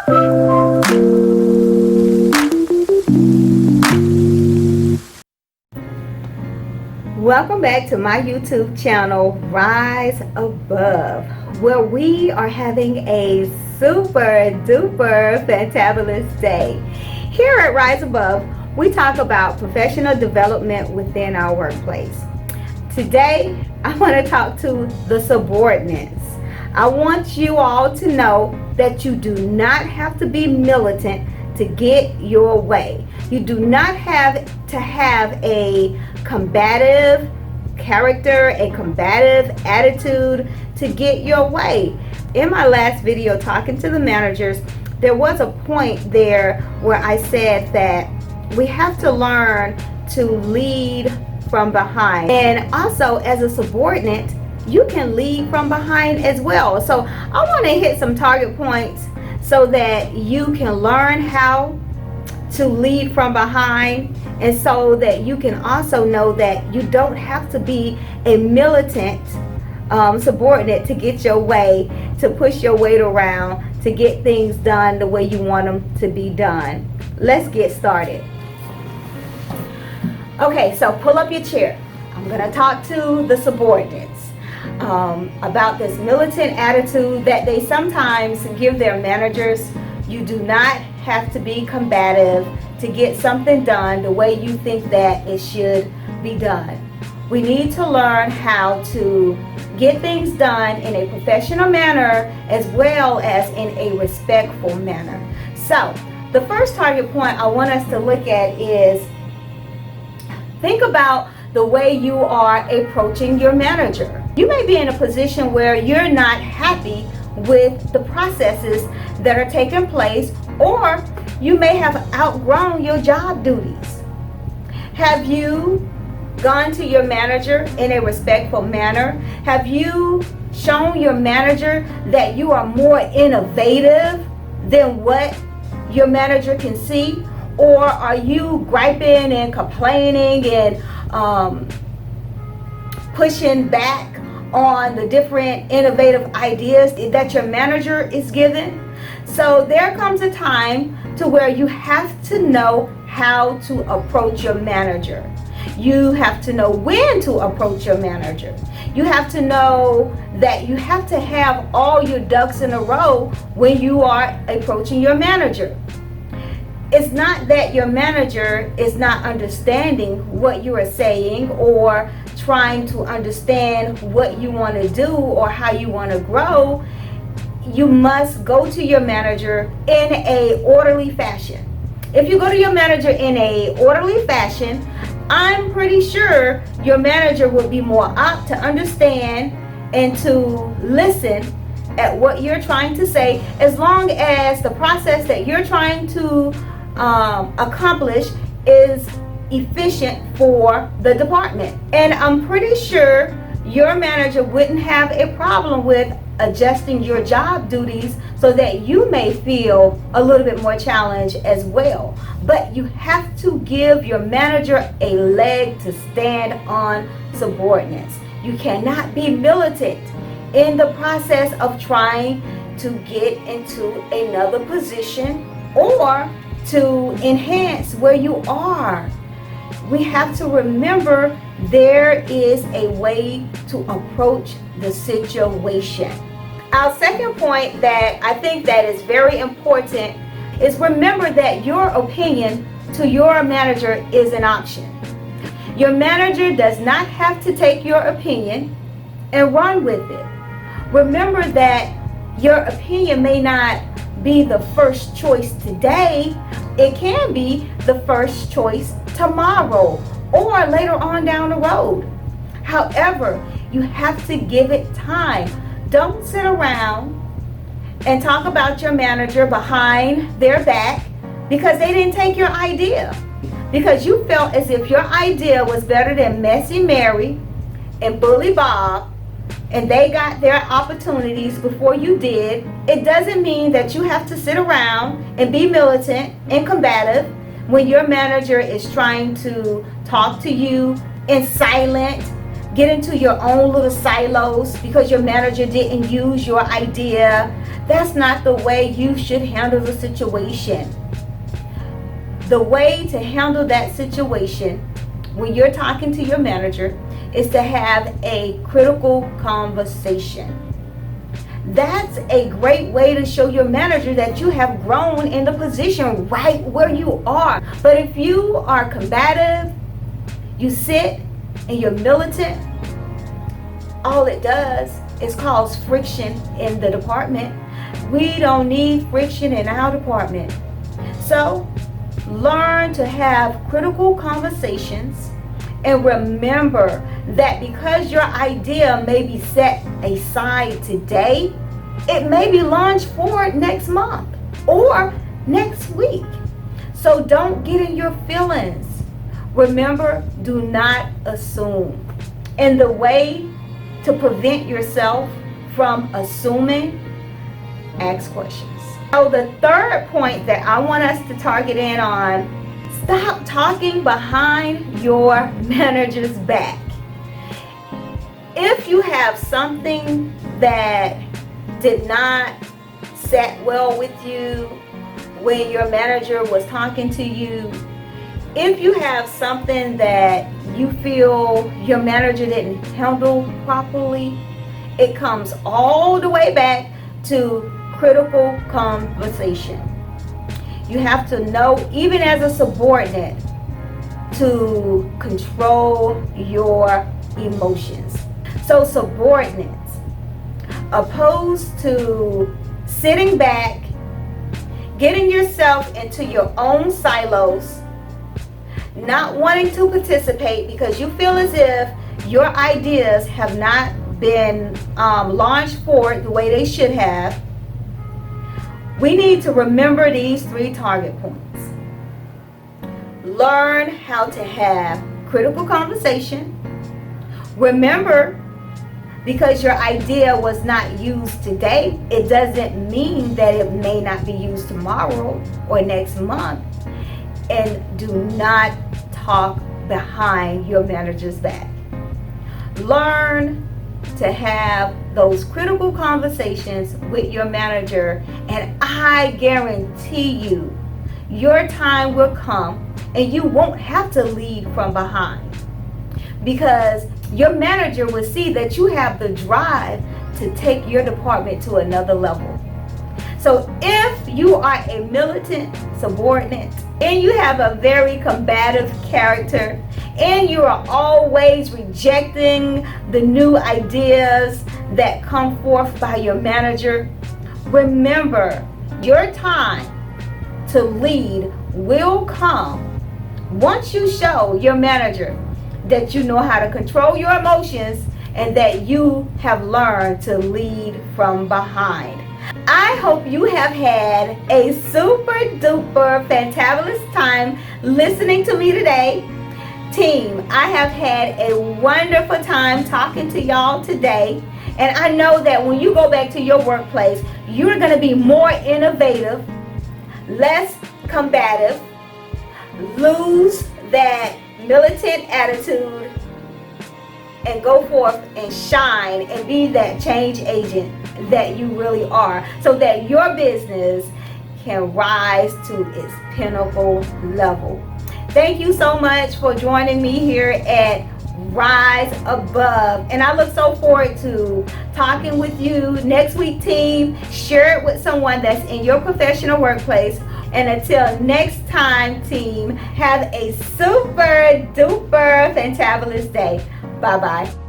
Welcome back to my YouTube channel, Rise Above, where we are having a super duper fantabulous day. Here at Rise Above, we talk about professional development within our workplace. Today, I want to talk to the subordinates. I want you all to know that you do not have to be militant to get your way. You do not have to have a combative character, a combative attitude to get your way. In my last video talking to the managers, there was a point there where I said that we have to learn to lead from behind. And also as a subordinate, you can lead from behind as well. So I want to hit some target points so that you can learn how to lead from behind, and so that you can also know that you don't have to be a militant subordinate to get your way, to push your weight around, to get things done the way you want them to be done. Let's get started. Okay, so pull up your chair. I'm going to talk to the subordinates about this militant attitude that they sometimes give their managers. You do not have to be combative to get something done the way you think that it should be done. We need to learn how to get things done in a professional manner as well as in a respectful manner. So, the first target point I want us to look at is, think about the way you are approaching your manager. You may be in a position where you're not happy with the processes that are taking place, or you may have outgrown your job duties. Have you gone to your manager in a respectful manner? Have you shown your manager that you are more innovative than what your manager can see? Or are you griping and complaining and pushing back on the different innovative ideas that your manager is given? So there comes a time to where you have to know how to approach your manager. You have to know when to approach your manager. You have to know that you have to have all your ducks in a row when you are approaching your manager. It's not that your manager is not understanding what you are saying or trying to understand what you want to do or how you want to grow. You must go to your manager in a orderly fashion. If you go to your manager in a orderly fashion, I'm pretty sure your manager will be more apt to understand and to listen at what you're trying to say, as long as the process that you're trying to accomplish is efficient for the department. And I'm pretty sure your manager wouldn't have a problem with adjusting your job duties so that you may feel a little bit more challenged as well. But you have to give your manager a leg to stand on, subordinates. You cannot be militant in the process of trying to get into another position or to enhance where you are. We have to remember there is a way to approach the situation. Our second point that I think that is very important is, remember that your opinion to your manager is an option. Your manager does not have to take your opinion and run with it. Remember that your opinion may not be the first choice today. It can be the first choice tomorrow or later on down the road. However, you have to give it time. Don't sit around and talk about your manager behind their back because they didn't take your idea. Because you felt as if your idea was better than Messy Mary and Bully Bob, and they got their opportunities before you did. It doesn't mean that you have to sit around and be militant and combative when your manager is trying to talk to you in silent, get into your own little silos because your manager didn't use your idea. That's not the way you should handle the situation. The way to handle that situation when you're talking to your manager is to have a critical conversation. That's a great way to show your manager that you have grown in the position right where you are. But if you are combative, you sit and you're militant, all it does is cause friction in the department. We don't need friction in our department. So learn to have critical conversations, and remember that because your idea may be set aside today, it may be launched forward next month or next week. So don't get in your feelings. Remember, do not assume. And the way to prevent yourself from assuming, ask questions. So the third point that I want us to target in on, stop talking behind your manager's back. If you have something that did not set well with you when your manager was talking to you, if you have something that you feel your manager didn't handle properly, it comes all the way back to critical conversation. You have to know, even as a subordinate, to control your emotions. So subordinates, opposed to sitting back, getting yourself into your own silos, not wanting to participate because you feel as if your ideas have not been launched forward the way they should have, we need to remember these 3 target points. Learn how to have critical conversation. Remember, because your idea was not used today, it doesn't mean that it may not be used tomorrow or next month. And do not talk behind your manager's back. Learn to have those critical conversations with your manager, and I guarantee you, your time will come and you won't have to lead from behind, because your manager will see that you have the drive to take your department to another level. So if you are a militant subordinate and you have a very combative character and you are always rejecting the new ideas that come forth by your manager, remember, your time to lead will come once you show your manager that you know how to control your emotions and that you have learned to lead from behind. I hope you have had a super duper fantabulous time listening to me today. Team, I have had a wonderful time talking to y'all today, and I know that when you go back to your workplace, you're going to be more innovative, less combative, lose that militant attitude, and go forth and shine and be that change agent that you really are, so that your business can rise to its pinnacle level. Thank you so much for joining me here at Rise Above, and I look so forward to talking with you next week, team. Share it with someone that's in your professional workplace, and until next time, team, have a super duper fantabulous day. Bye bye.